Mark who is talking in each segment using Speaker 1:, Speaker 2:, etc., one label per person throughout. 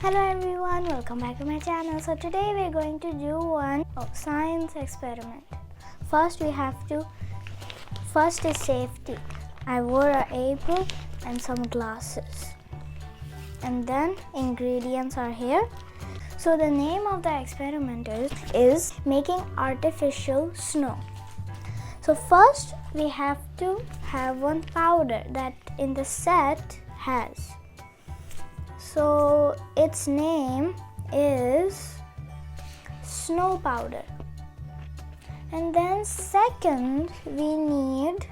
Speaker 1: Hello everyone, welcome back to my channel. So today we're going to do one science experiment. First is safety. I wore an apron and some glasses. And then ingredients are here. So the name of the experiment is making artificial snow. So first we have to have one powder that in the set has. So its name is snow powder. And then second we need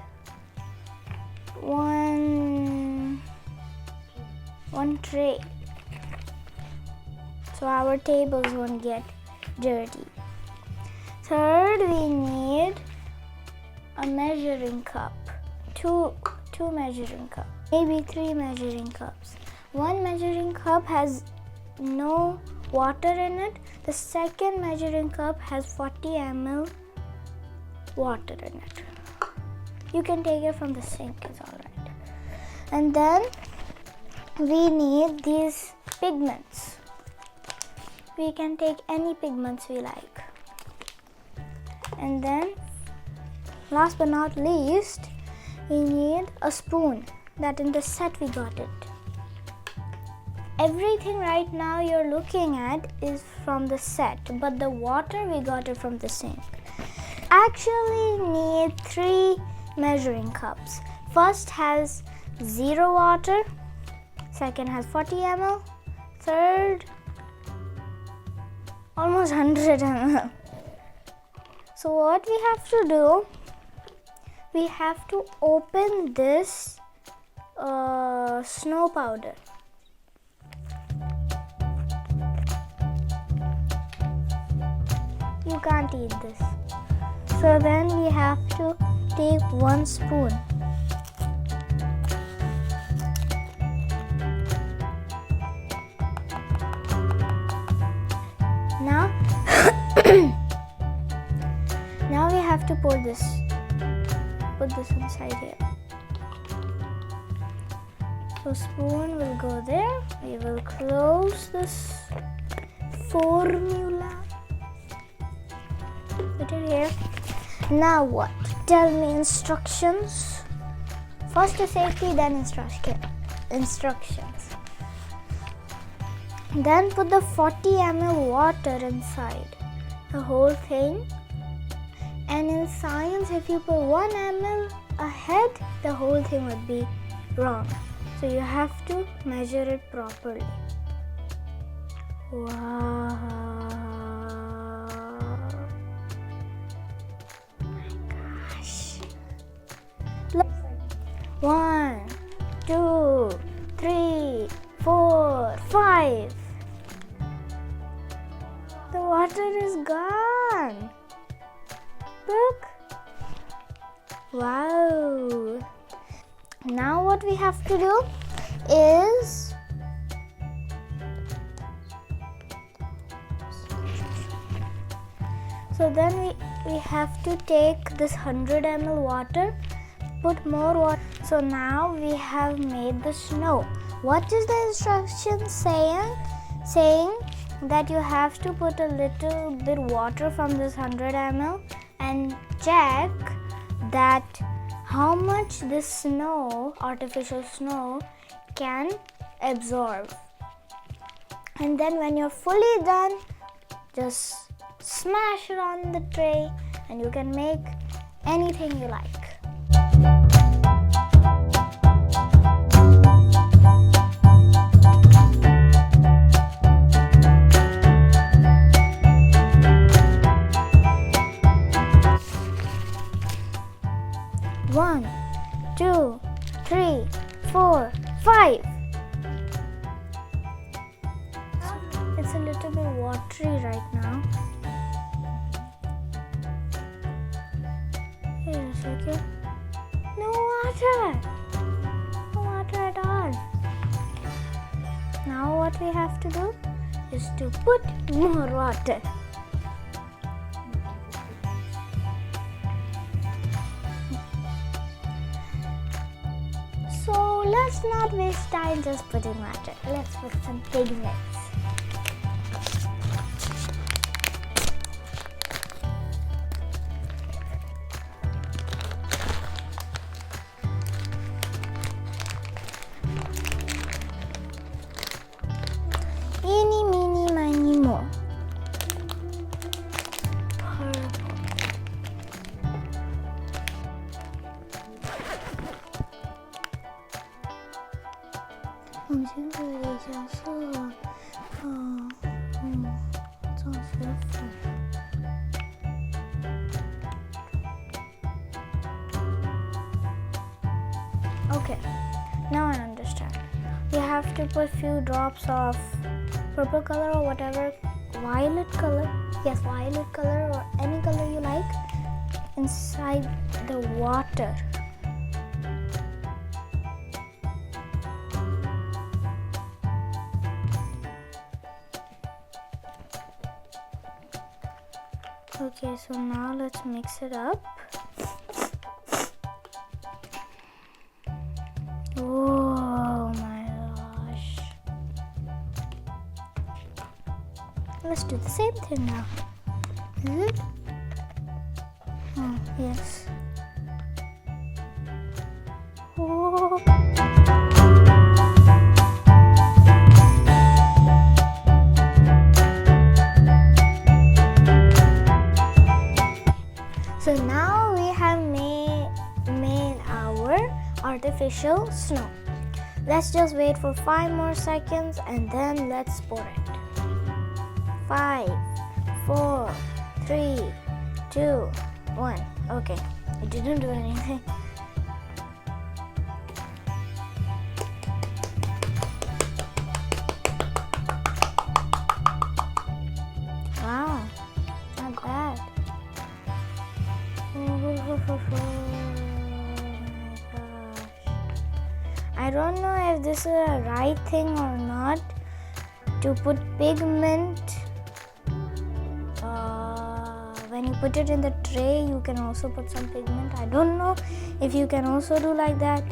Speaker 1: one tray, so our tables won't get dirty. Third we need a measuring cup, two measuring cups, maybe 3 measuring cups. One measuring cup has no water in it. The second measuring cup has 40 ml water in it. You can take it from the sink, it's alright. And then we need these pigments. We can take any pigments we like. And then last but not least, we need a spoon that in the set we got it. Everything right now you're looking at is from the set, but the water we got it from the sink. Actually need 3 measuring cups. First has 0 water, second has 40 ml, third almost 100 ml. So what we have to do, we have to open this snow powder. You can't eat this. So then we have to take 1 spoon. Now, now we have to put this inside here. So spoon will go there. We will close this formula. Put it here. Now what? Tell me instructions. First the safety, then instructions. Then put the 40 ml water inside the whole thing. And in science, if you put 1 ml ahead, the whole thing would be wrong. So you have to measure it properly. Wow. 1, 2, 3, 4, 5. The water is gone. Look. Wow. Now what we have to do is so then we have to take this 100 ml water, put more water. So now we have made the snow. What is the instruction saying? Saying that you have to put a little bit water from this 100 ml and check that how much this snow, artificial snow, can absorb. And then when you're fully done, just smash it on the tray and you can make anything you like. One, 2, 3, 4, 5. It's a little bit watery right now. Wait a second. No water. No water at all. Now what we have to do is to put more water. So let's not waste time just putting water. Let's put some pigments. Oh, it sounds beautiful. Okay, now I understand. You have to put few drops of purple color or whatever, violet color, yes, violet color or any color you like, inside the water. Okay, so now let's mix it up. Oh my gosh. Let's do the same thing now. Is it? Oh, yes. Oh. So now we have made our artificial snow. Let's just wait for 5 more seconds and then let's pour it. 5, 4, 3, 2, 1. Okay, it didn't do anything. Wow, not bad. Oh my gosh. I don't know if this is a right thing or not to put pigment. When you put it in the tray, you can also put some pigment. I don't know if you can also do like that.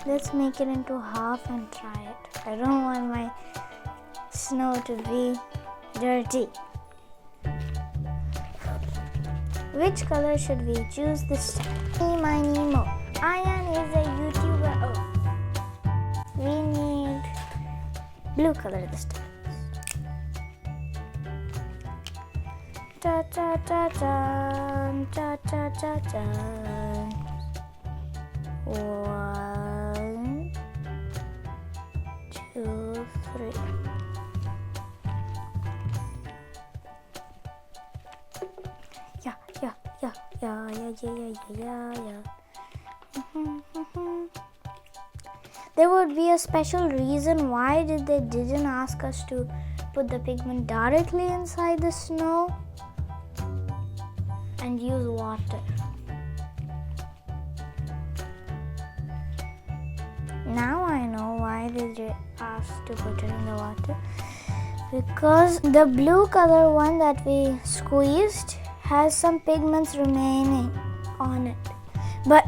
Speaker 1: Let's make it into half and try it. I don't want my snow to be dirty. Which color should we choose this time? Miny, mo. Aayan is a YouTuber. Oh, we need blue color this time. Ta ta ta ta ta ta ta ta. 1, 2, 3. Yeah. There would be a special reason why they didn't ask us to put the pigment directly inside the snow and use water. Now I know why they asked to put it in the water. Because the blue color one that we squeezed has some pigments remaining on it. But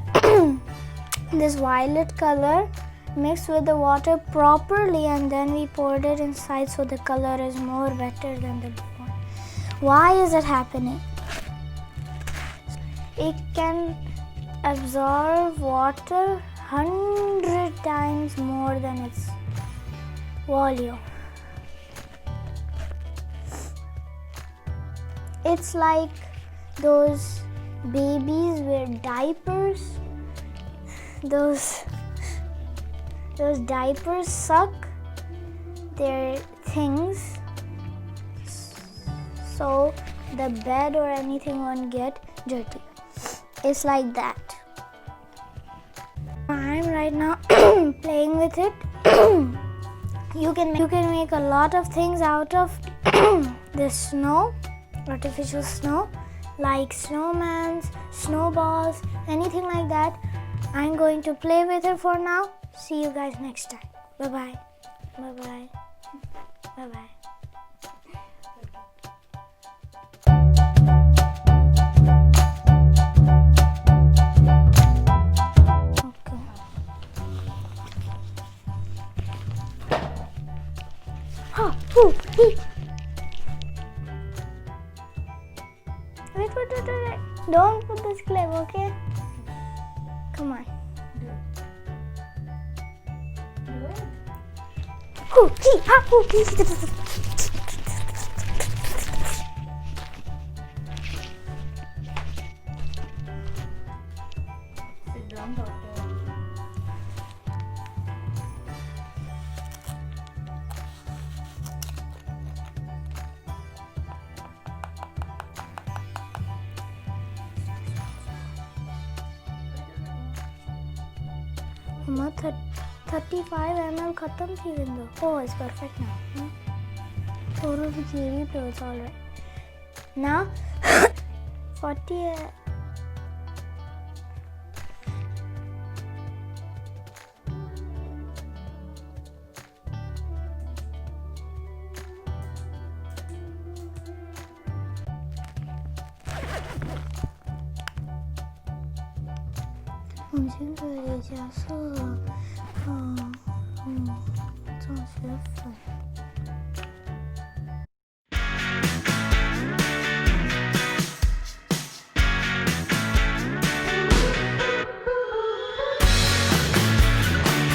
Speaker 1: this violet color mixed with the water properly and then we poured it inside, so the color is more better than the blue one. Why is it happening? It can absorb water 100 times more than its volume. It's like those babies wear diapers. Those diapers suck their things so the bed or anything won't get dirty. It's like that. I'm right now playing with it. You can make a lot of things out of this snow, artificial snow, like snowmans, snowballs, anything like that. I'm going to play with it for now. See you guys next time. Bye-bye. Bye-bye. Bye-bye. Wait. Don't put this clip, okay? Come on.
Speaker 2: Sit down, doctor.
Speaker 1: Mama, 35 ml khatam thi wendo. Oh, it's perfect now. Total kiri pills, alright. Now 40.我们先做一下色。